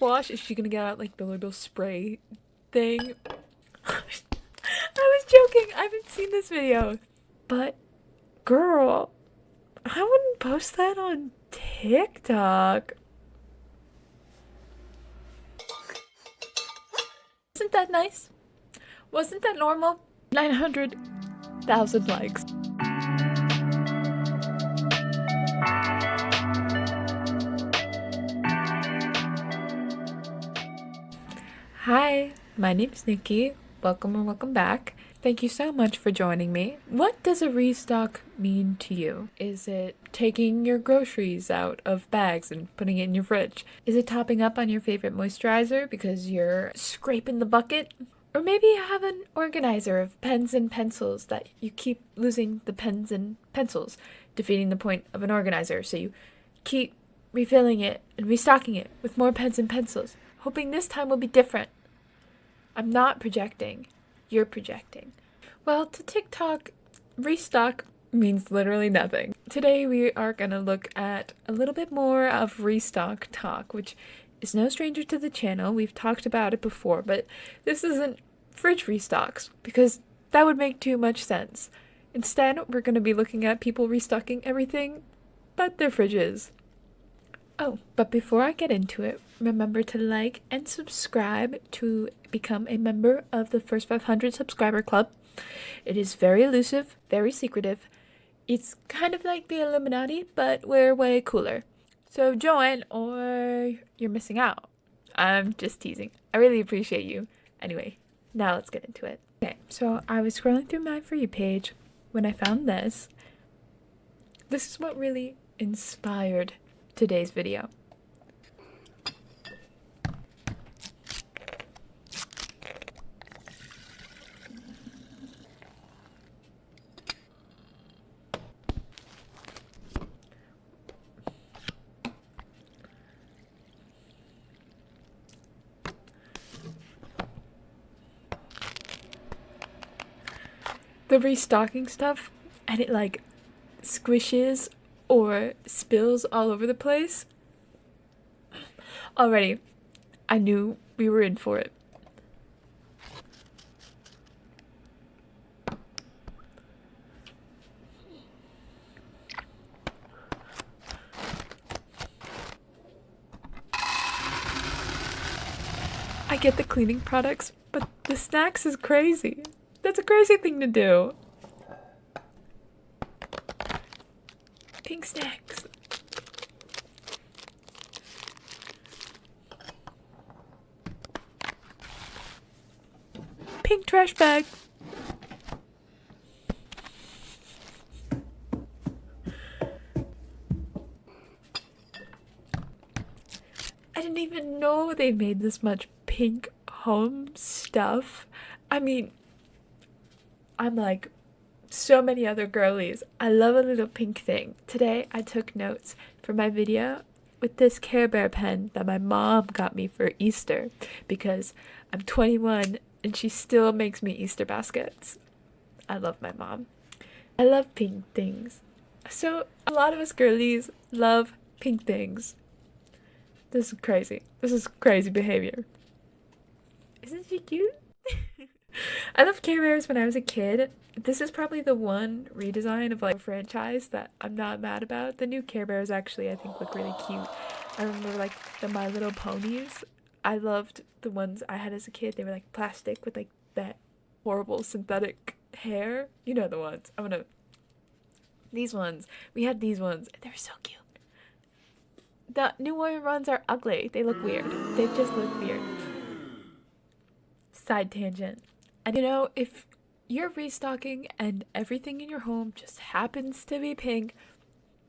wash? Is she gonna get out like the little spray thing? I was joking. I haven't seen this video. But girl, I wouldn't post that on TikTok. Isn't that nice? Wasn't that normal? 900,000 likes. Hi, my name's Nikki. Welcome or welcome back. Thank you so much for joining me. What does a restock mean to you? Is it taking your groceries out of bags and putting it in your fridge? Is it topping up on your favorite moisturizer because you're scraping the bucket? Or maybe you have an organizer of pens and pencils that you keep losing the pens and pencils, defeating the point of an organizer, so you keep refilling it and restocking it with more pens and pencils, hoping this time will be different. I'm not projecting. You're projecting. Well, to TikTok, restock means literally nothing. Today we are going to look at a little bit more of restock talk, which is no stranger to the channel. We've talked about it before, but this isn't fridge restocks because that would make too much sense. Instead, we're going to be looking at people restocking everything but their fridges. Oh, but before I get into it, remember to like and subscribe to become a member of the first 500 subscriber club. It is very elusive, very secretive. It's kind of like the Illuminati, but we're way cooler. So join or you're missing out. I'm just teasing. I really appreciate you. Anyway, now let's get into it. Okay, so I was scrolling through my For You page when I found this. This is what really inspired today's video. The restocking stuff, and it like squishes or spills all over the place. Already, I knew we were in for it. I get the cleaning products, but the snacks is crazy. That's a crazy thing to do. Pink snacks. Pink trash bag. I didn't even know they made this much pink home stuff. I mean, I'm like so many other girlies. I love a little pink thing. Today I took notes for my video with this Care Bear pen that my mom got me for Easter because I'm 21 and she still makes me Easter baskets. I love my mom. I love pink things. So a lot of us girlies love pink things. This is crazy. This is crazy behavior. Isn't she cute? I loved Care Bears when I was a kid. This is probably the one redesign of like a franchise that I'm not mad about. The new Care Bears actually I think look really cute. I remember like the My Little Ponies. I loved the ones I had as a kid. They were like plastic with like that horrible synthetic hair. You know the ones. These ones. We had these ones. They were so cute. The New Warrior ones are ugly. They look weird. They just look weird. Side tangent. And you know, if you're restocking and everything in your home just happens to be pink,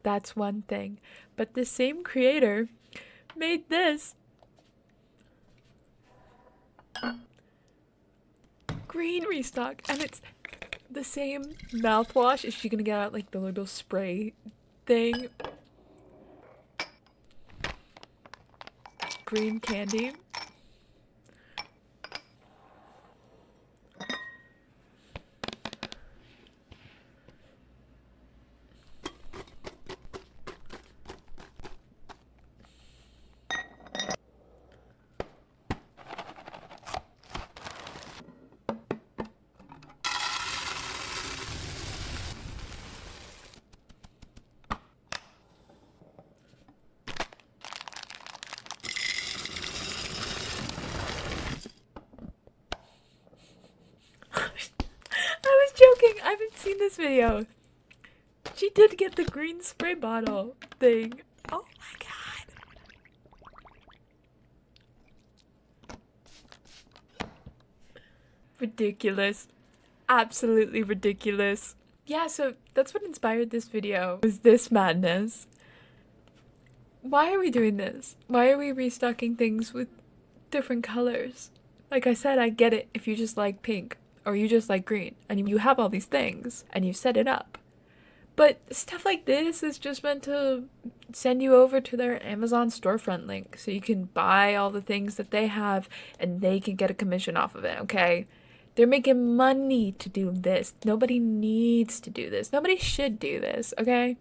that's one thing. But the same creator made this green restock, and it's the same mouthwash. Is she gonna get out like the little spray thing? Green candy. this video. She did get the green spray bottle thing. Oh my god. Ridiculous. Absolutely ridiculous. Yeah, so that's what inspired this video, was this madness. Why are we doing this? Why are we restocking things with different colors? Like I said, I get it if you just like pink or you just like green and you have all these things and you set it up. But stuff like this is just meant to send you over to their Amazon storefront link so you can buy all the things that they have and they can get a commission off of it, okay? They're making money to do this. Nobody needs to do this. Nobody should do this, okay?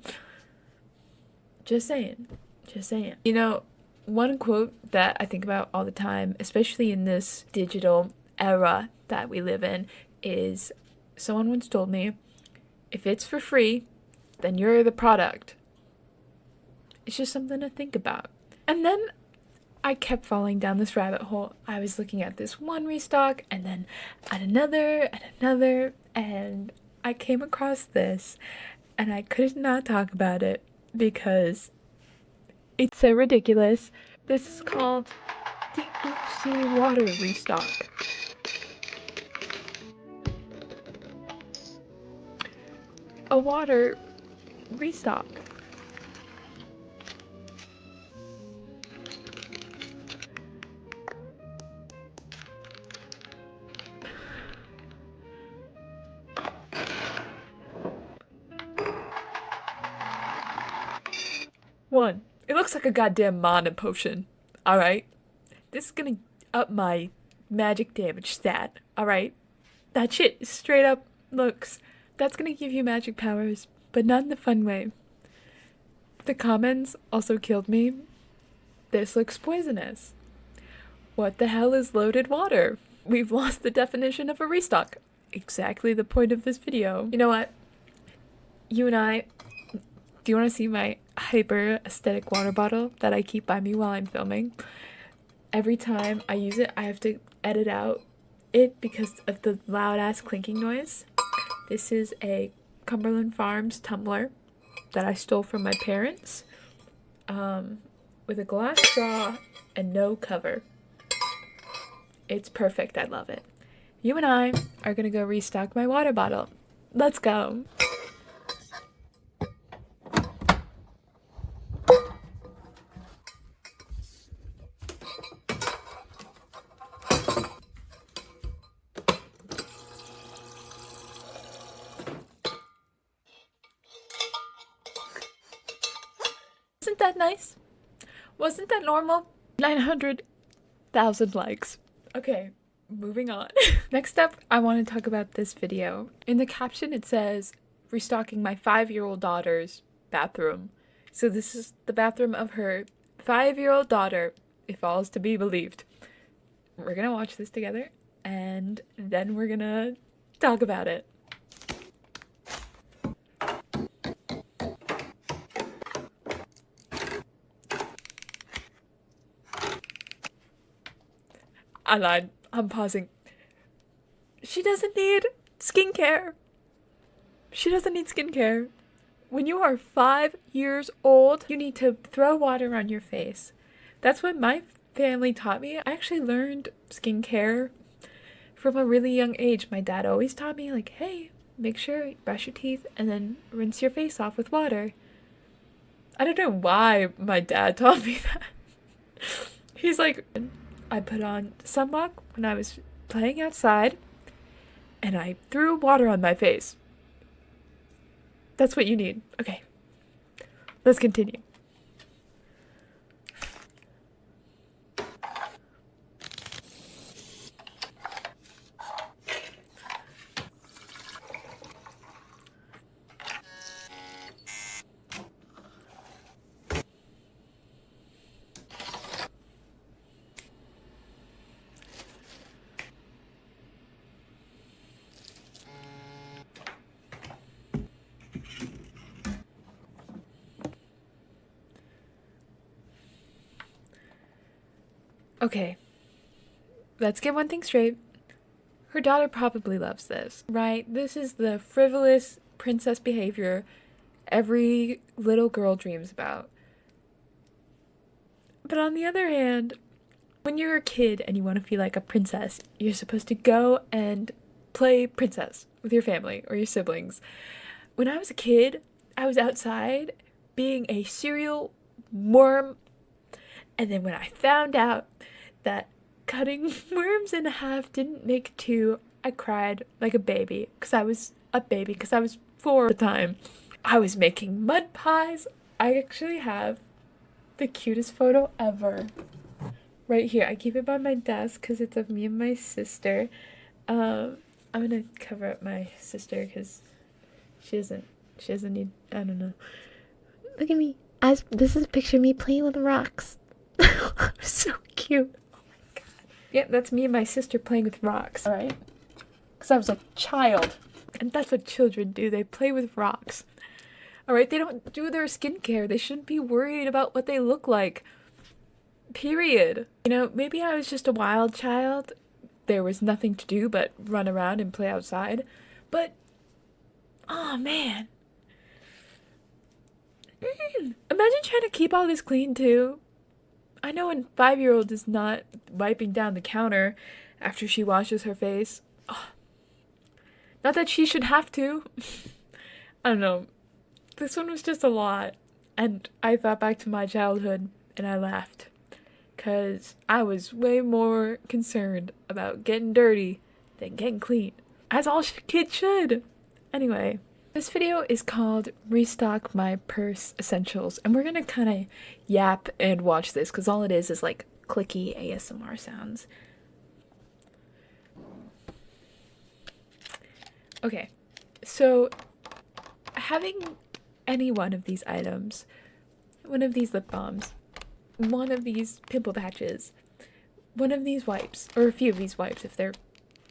Just saying. Just saying. You know, one quote that I think about all the time, especially in this digital era that we live in, is someone once told me, if it's for free, then you're the product. It's just something to think about. And then I kept falling down this rabbit hole. I was looking at this one restock and then at another, and I came across this and I could not talk about it because it's so ridiculous. This is called the KFC Water Restock. A water restock. One, it looks like a goddamn mana potion. Alright? This is gonna up my magic damage stat. Alright? That shit straight up looks. That's gonna give you magic powers, but not in the fun way. The comments also killed me. This looks poisonous. What the hell is loaded water? We've lost the definition of a restock. Exactly the point of this video. You know what? You and I, do you want to see my hyper aesthetic water bottle that I keep by me while I'm filming? Every time I use it, I have to edit out it because of the loud ass clinking noise. This is a Cumberland Farms tumbler that I stole from my parents, with a glass straw and no cover. It's perfect. I love it. You and I are gonna go restock my water bottle. Let's go. Isn't that nice? Wasn't that normal? 900,000 likes. Okay, moving on. Next up, I want to talk about this video. In the caption, it says, restocking my 5-year-old daughter's bathroom. So this is the bathroom of her 5-year-old daughter, if all is to be believed. We're gonna watch this together, and then we're gonna talk about it. I lied. I'm pausing. She doesn't need skincare. She doesn't need skincare. When you are 5 years old, you need to throw water on your face. That's what my family taught me. I actually learned skincare from a really young age. My dad always taught me, like, hey, make sure you brush your teeth and then rinse your face off with water. I don't know why my dad taught me that. He's like, I put on sunblock when I was playing outside, and I threw water on my face. That's what you need. Okay, let's continue. Okay, let's get one thing straight. Her daughter probably loves this, right? This is the frivolous princess behavior every little girl dreams about. But on the other hand, when you're a kid and you want to feel like a princess, you're supposed to go and play princess with your family or your siblings. When I was a kid, I was outside being a serial worm. And then when I found out that cutting worms in half didn't make two, I cried like a baby because I was a baby because I was 4 at the time. I was making mud pies. I actually have the cutest photo ever right here. I keep it by my desk because it's of me and my sister. I'm gonna cover up my sister because she doesn't need, I don't know. Look at me. This is a picture of me playing with rocks. So cute. Oh my god. Yeah, that's me and my sister playing with rocks, alright? Because I was a child. And that's what children do. They play with rocks. Alright, they don't do their skincare. They shouldn't be worried about what they look like. Period. You know, maybe I was just a wild child. There was nothing to do but run around and play outside. But, oh man. Imagine trying to keep all this clean too. I know a 5-year-old is not wiping down the counter after she washes her face. Oh. Not that she should have to. I don't know. This one was just a lot. And I thought back to my childhood and I laughed. Because I was way more concerned about getting dirty than getting clean. As all kids should. Anyway, this video is called Restock My Purse Essentials. And we're going to kind of yap and watch this because all it is like clicky ASMR sounds. Okay, so having any one of these items, one of these lip balms, one of these pimple patches, one of these wipes, or a few of these wipes if they're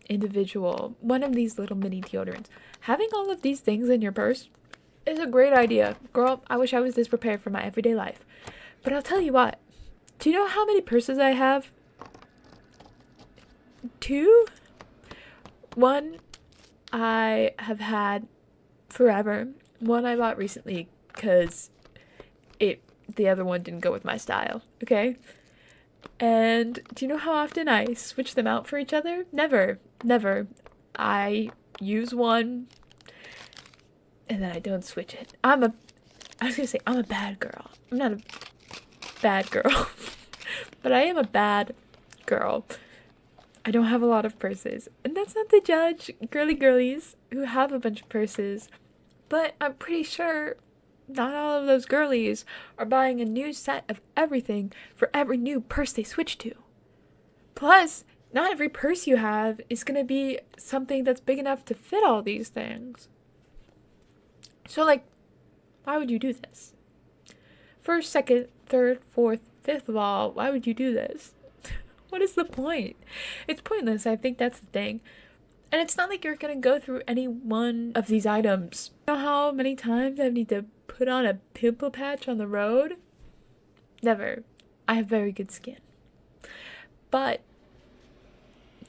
individual, one of these little mini deodorants, having all of these things in your purse is a great idea. Girl, I wish I was this prepared for my everyday life. But I'll tell you what, do you know how many purses I have? 2? One I have had forever. One I bought recently because the other one didn't go with my style, okay? And do you know how often I switch them out for each other? Never. I use one and then I don't switch it. I was gonna say I'm a bad girl. I'm not a bad girl, but I am a bad girl. I don't have a lot of purses, and that's not to judge girlies who have a bunch of purses, but I'm pretty sure not all of those girlies are buying a new set of everything for every new purse they switch to. Plus, not every purse you have is going to be something that's big enough to fit all these things. So, like, why would you do this? First, second, third, fourth, fifth of all, why would you do this? What is the point? It's pointless. I think that's the thing. And it's not like you're going to go through any one of these items. You know how many times I need to put on a pimple patch on the road? Never. I have very good skin. But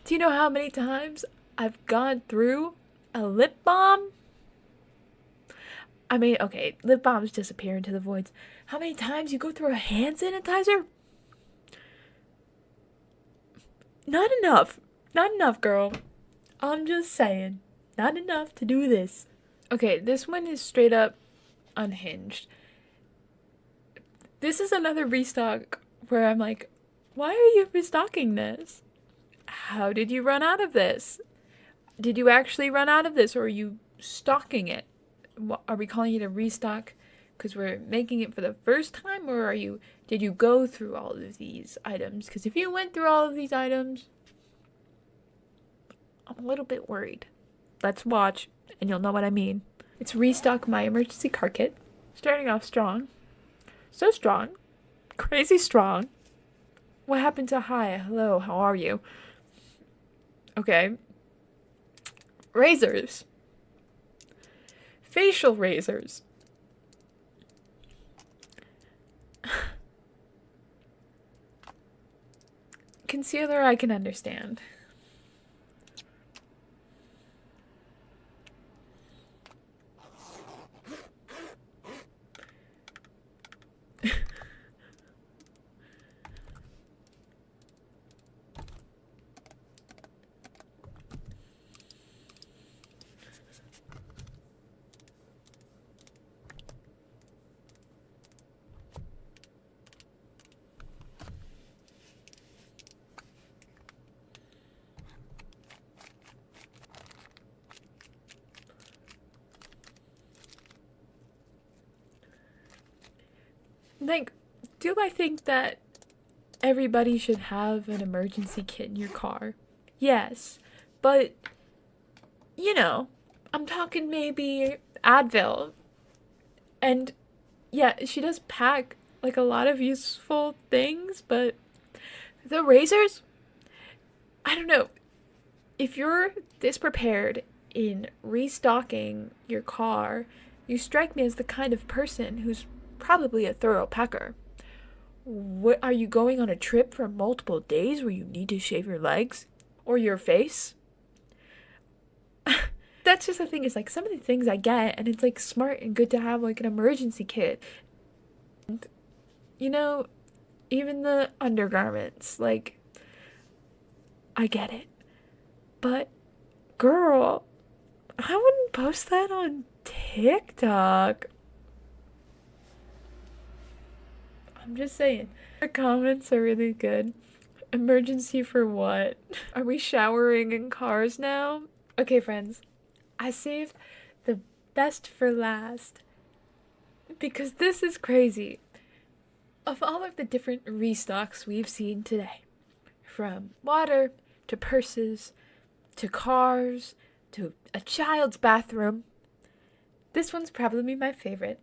do you know how many times I've gone through a lip balm? I mean, okay, lip balms disappear into the voids. How many times you go through a hand sanitizer? Not enough. Not enough, girl. I'm just saying. Not enough to do this. Okay, this one is straight up unhinged. This is another restock where I'm like, why are you restocking this? How did you run out of this? Did you actually run out of this, or are you stocking it? Are we calling it a restock because we're making it for the first time, or did you go through all of these items? Because if you went through all of these items, I'm a little bit worried. Let's watch, and you'll know what I mean. It's Restock My Emergency Car Kit. Starting off strong. So strong. Crazy strong. What happened to hi? Hello, how are you? Okay. Razors. Facial razors. Concealer I can understand. Do I think that everybody should have an emergency kit in your car? Yes. But, you know, I'm talking maybe Advil. And yeah, she does pack like a lot of useful things, but the razors, I don't know. If you're this prepared in restocking your car, you strike me as the kind of person who's probably a thorough packer. What, are you going on a trip for multiple days where you need to shave your legs or your face? That's just the thing, is like some of the things I get, and it's like smart and good to have like an emergency kit. And, you know, even the undergarments, like, I get it. But, girl, I wouldn't post that on TikTok. I'm just saying. The comments are really good. Emergency for what? Are we showering in cars now? Okay, friends. I saved the best for last. Because this is crazy. Of all of the different restocks we've seen today, from water to purses to cars to a child's bathroom, this one's probably my favorite.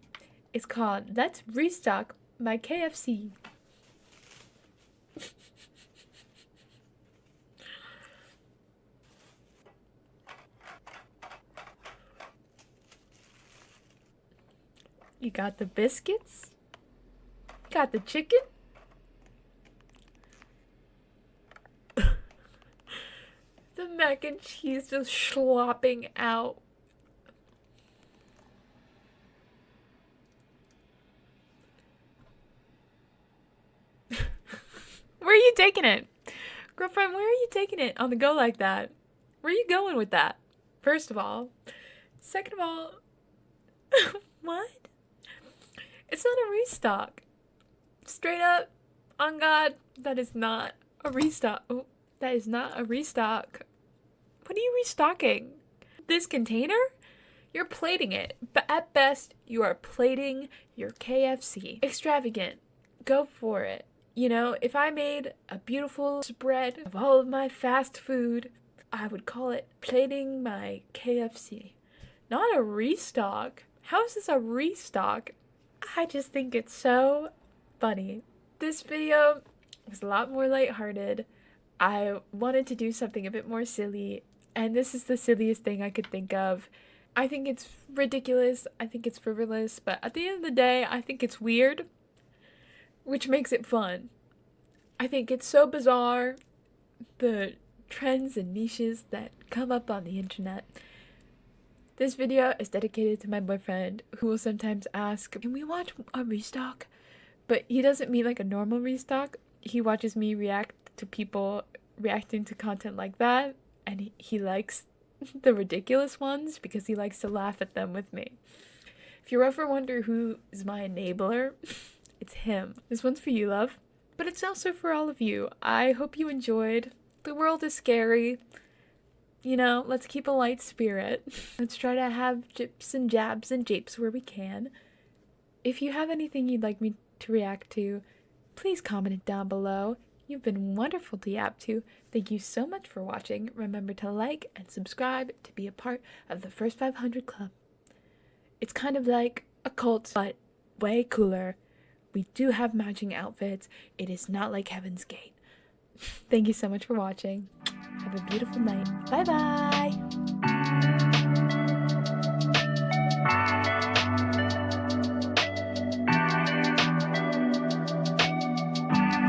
It's called Let's Restock My KFC. You got the biscuits, got the chicken, the mac and cheese just slopping out. Where are you taking it? Girlfriend, where are you taking it on the go like that? Where are you going with that? First of all. Second of all, what? It's not a restock. Straight up, on God, that is not a restock. Oh, that is not a restock. What are you restocking? This container? You're plating it. But at best, you are plating your KFC. Extravagant. Go for it. You know, if I made a beautiful spread of all of my fast food, I would call it plating my KFC. Not a restock. How is this a restock? I just think it's so funny. This video was a lot more lighthearted. I wanted to do something a bit more silly, and this is the silliest thing I could think of. I think it's ridiculous, I think it's frivolous, but at the end of the day, I think it's weird, which makes it fun. I think it's so bizarre, the trends and niches that come up on the internet. This video is dedicated to my boyfriend, who will sometimes ask, can we watch a restock? But he doesn't mean like a normal restock. He watches me react to people reacting to content like that, and he likes the ridiculous ones because he likes to laugh at them with me. If you ever wonder who is my enabler, it's him. This one's for you, love. But it's also for all of you. I hope you enjoyed. The world is scary. You know, let's keep a light spirit. Let's try to have jips and jabs and japes where we can. If you have anything you'd like me to react to, please comment it down below. You've been wonderful to yap to. Thank you so much for watching. Remember to like and subscribe to be a part of the First 500 Club. It's kind of like a cult, but way cooler. We do have matching outfits. It is not like Heaven's Gate. Thank you so much for watching. Have a beautiful night. Bye bye.